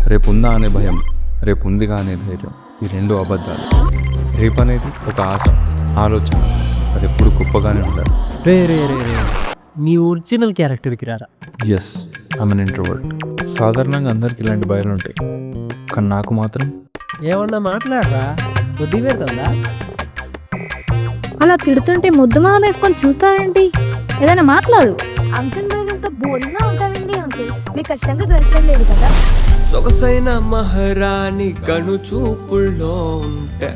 రేపు ఉందా అనే భయం, రేపు ఉందిగా అనే ధైర్యం, ఈ రెండు అబద్ధాలు. రేపు అనేది ఒక ఆశ, ఆలోచన, అది ఎప్పుడు గొప్పగానే ఉండాలి. రే రే రే రే నీ ఒరిజినల్ క్యారెక్టర్కి రారా. Yes, I'm an introvert. సాధారణంగా అందరికి ఇలాంటి భయాలు ఉంటాయి, కానీ నాకు మాత్రం ఏమన్నా మాట్లాడరా, కొద్ది పెడుతుందా? అలా తిడుతుంటే ముద్దు మొహం వేసుకొని చూస్తావేంటి? ఏదైనా మాట్లాడు. అంకుల్ మీరు ఇంత బోరింగ్గా ఉంటారండి అంకుల్, మీకు కష్టంగా దొరకలేదు కదా. సొగసైన మహారాణి కను చూపుల్లో ఉంటే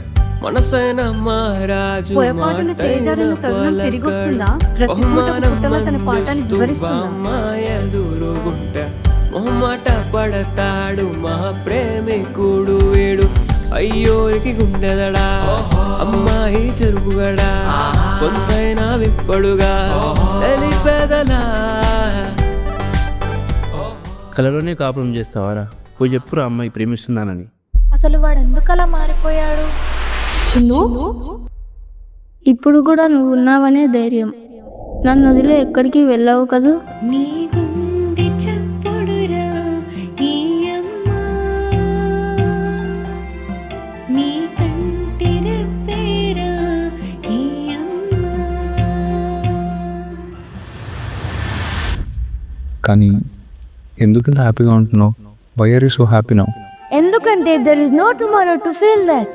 మనసైన మహారాజు పొరపాటున చేజారిన తరుణం తిరిగి వస్తుందా? ప్రతి పూట ఒక పుట్టలో తన పాఠాన్ని వివరిస్తుందా? ఎదురుగుంటే మొహమాట పడతాడు మహాప్రేమికుడు వీడు. అయ్యోరికి గుండెదడా అమ్మాయి చెరుకుగడా కొంతైనా విప్పడుగా తెలిపెదలా. కలలోనే కాపురం చేస్తావారా? పోయి చెప్పురా అమ్మాయి ప్రేమిస్తున్నానని. అసలు వాడు ఎందుకు అలా మారిపోయాడు? చిన్ను, ఇప్పుడు కూడా నువ్వు ఉన్నావనే ధైర్యం. నన్ను వదిలే ఎక్కడికి వెళ్ళావు కదూ. నీ గుండె చప్పుడురా ఈ అమ్మా, నీ కంటి రెప్పేరా ఈ అమ్మా. కానీ ఎందుకు ఇంత హ్యాపీగా ఉంటున్నావు? Why are you so happy now? ఎందుకంటే there is no tomorrow to feel that.